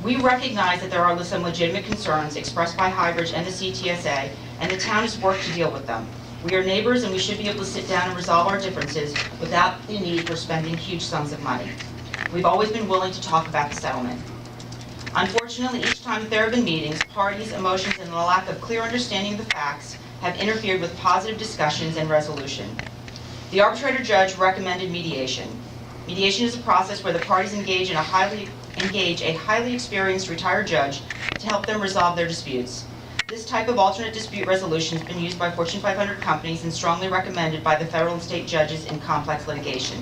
We recognize that there are some legitimate concerns expressed by High Bridge and the CTSA, and the town has worked to deal with them. We are neighbors and we should be able to sit down and resolve our differences without the need for spending huge sums of money. We've always been willing to talk about the settlement. Unfortunately, each time that there have been meetings, parties, emotions, and the lack of clear understanding of the facts have interfered with positive discussions and resolution. The arbitrator judge recommended mediation. Mediation is a process where the parties engage a highly experienced retired judge to help them resolve their disputes. This type of alternate dispute resolution has been used by Fortune 500 companies and strongly recommended by the federal and state judges in complex litigation.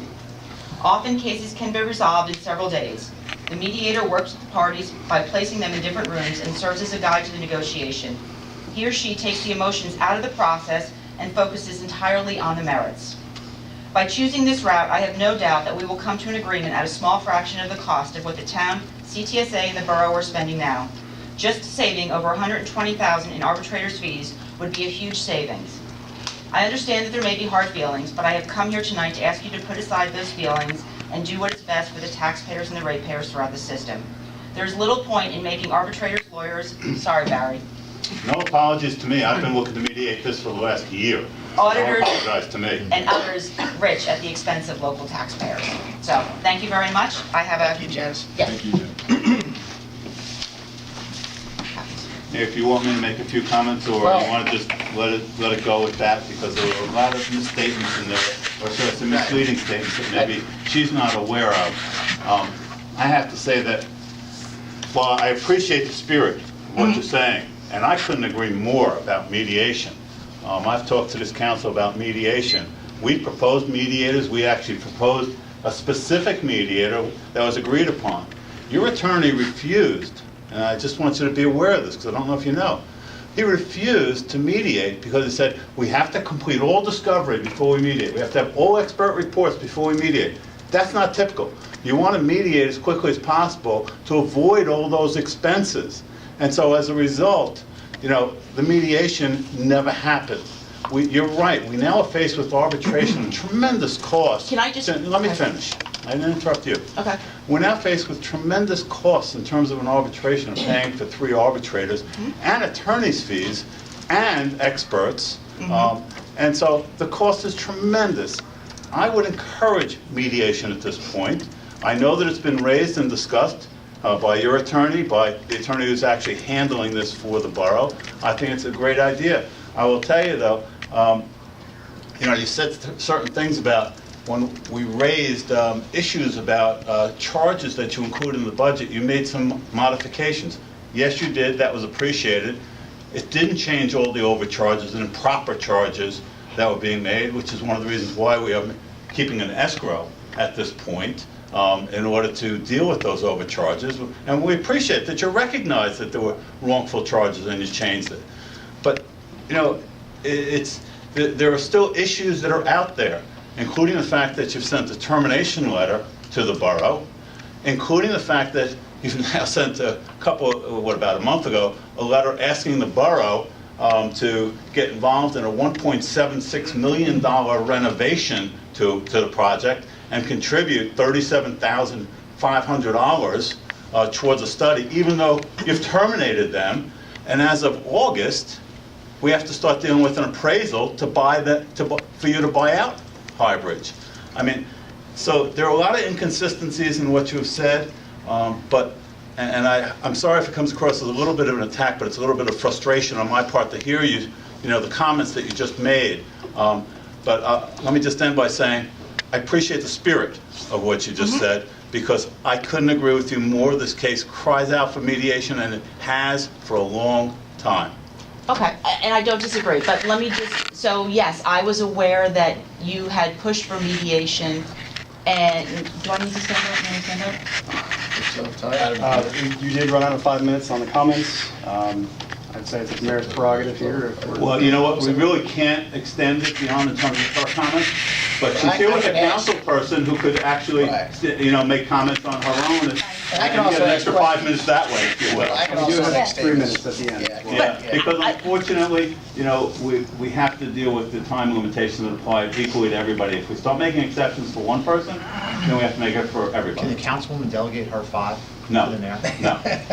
Often cases can be resolved in several days. The mediator works with the parties by placing them in different rooms and serves as a guide to the negotiation. He or she takes the emotions out of the process and focuses entirely on the merits. By choosing this route, I have no doubt that we will come to an agreement at a small fraction of the cost of what the town, CTSA, and the borough are spending now. Just saving over $120,000 in arbitrators' fees would be a huge savings. I understand that there may be hard feelings, but I have come here tonight to ask you to put aside those feelings and do what is best for the taxpayers and the ratepayers throughout the system. There's little point in making arbitrators lawyers. Sorry, Barry. No apologies to me. I've been looking to mediate this for the last year. Auditors Don't apologize to me. and others rich at the expense of local taxpayers. So, thank you very much. I have a... Thank you, Janice. Yes. Thank you, Janice. If you want me to make a few comments, or you want to just let it go with that, because there were a lot of misstatements in there, or some misleading statements that maybe she's not aware of. I have to say that while I appreciate the spirit of what you're saying, and I couldn't agree more about mediation. I've talked to this council about mediation. We proposed mediators. We actually proposed a specific mediator that was agreed upon. Your attorney refused. And I just want you to be aware of this, because I don't know if you know. He refused to mediate because he said, we have to complete all discovery before we mediate. We have to have all expert reports before we mediate. That's not typical. You want to mediate as quickly as possible to avoid all those expenses. And so as a result, the mediation never happened. You're right. We now are faced with arbitration and tremendous costs. Can I just... Let me finish. I didn't interrupt you. Okay. We're now faced with tremendous costs in terms of an arbitration, of paying for 3 arbitrators, and attorney's fees, and experts. And so the cost is tremendous. I would encourage mediation at this point. I know that it's been raised and discussed by your attorney, by the attorney who's actually handling this for the borough. I think it's a great idea. I will tell you, though, you said certain things about when we raised issues about charges that you include in the budget, you made some modifications. Yes, you did. That was appreciated. It didn't change all the overcharges and improper charges that were being made, which is one of the reasons why we are keeping an escrow at this point in order to deal with those overcharges. And we appreciate that you recognize that there were wrongful charges and you changed it. But, there are still issues that are out there, including the fact that you've sent a termination letter to the borough, including the fact that you've now sent about a month ago, a letter asking the borough to get involved in a $1.76 million renovation to the project and contribute $37,500 towards a study, even though you've terminated them. And as of August, we have to start dealing with an appraisal for you to buy out High Bridge. So there are a lot of inconsistencies in what you have said, but I'm sorry if it comes across as a little bit of an attack, but it's a little bit of frustration on my part to hear you, the comments that you just made. But let me just end by saying I appreciate the spirit of what you just said, because I couldn't agree with you more. This case cries out for mediation, and it has for a long time. Okay, and I don't disagree, but let me just, so yes, I was aware that you had pushed for mediation, and do I need to stand up? Can I stand up? You did run out of 5 minutes on the comments. I'd say it's the mayor's prerogative here. Well, you know what, we really can't extend it beyond in terms of our comments, but she's here with a council person who could actually, make comments on her own. And I can and get also an ask extra questions. 5 minutes that way, if you will. I can We do also have make 3 statements. minutes at the end. Yeah, Yeah, because unfortunately, you know, we have to deal with the time limitations that apply equally to everybody. If we start making exceptions for one person, then we have to make it for Can the everybody. councilwoman delegate her 5 No, to the mayor?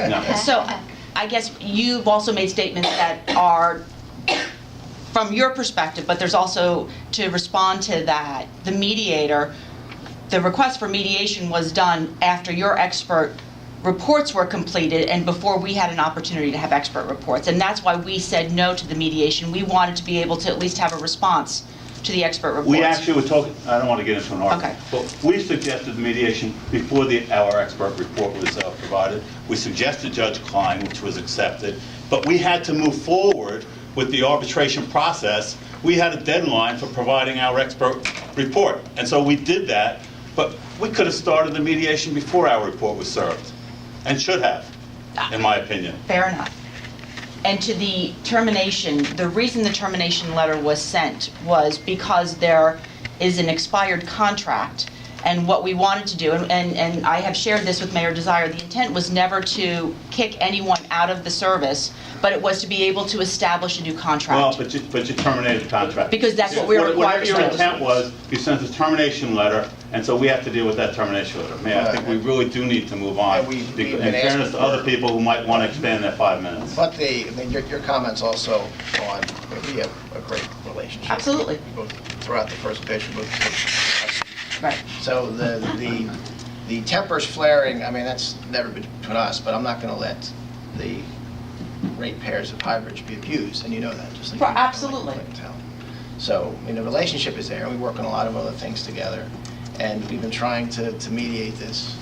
no. So I guess you've also made statements that are from your perspective, but there's also, to respond to that, the mediator, the request for mediation was done after your expert reports were completed and before we had an opportunity to have expert reports. And that's why we said no to the mediation. We wanted to be able to at least have a response to the expert reports. We actually were talking, I don't want to get into an argument, Okay. but we suggested mediation before our expert report was provided. We suggested Judge Klein, which was accepted, but we had to move forward with the arbitration process. We had a deadline for providing our expert report, and so we did that, but we could have started the mediation before our report was served, and should have, in my opinion. Fair enough. And to the termination, the reason the termination letter was sent was because there is an expired contract. And what we wanted to do, and I have shared this with Mayor Desire, the intent was never to kick anyone out of the service, but it was to be able to establish a new Well, contract. but you terminated the contract. Because that's what we were required Whatever to your do. intent was, you sent a termination letter, and so we have to deal with that termination letter. Mayor, I think we really do need to move on, And we've in been fairness asking to other for- people who might want to expand that 5 minutes. But your comments also on, we have a great relationship. Absolutely. Both throughout the first picture, both us. Right. So the tempers flaring, I mean, that's never been between us, but I'm not going to let the ratepayers of High Bridge be abused, and you know that, just like you know, Absolutely. like Town. So, I mean, the relationship is there, and we work on a lot of other things together, and we've been trying to mediate this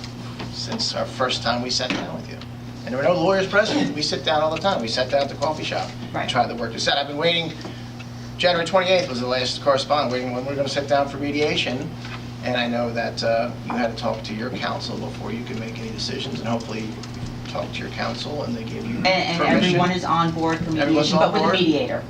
since our first time we sat down with you. And there were no lawyers present. We sit down all the time. We sat down at the coffee shop Right. and tried to work this out. I've been waiting, January 28th was the last correspondence, waiting when we were going to sit down for mediation. And I know that you had to talk to your counsel before you could make any decisions, and hopefully you talked to your counsel and they gave you permission. And everyone is on board for Everyone's mediation, on but with a board? mediator.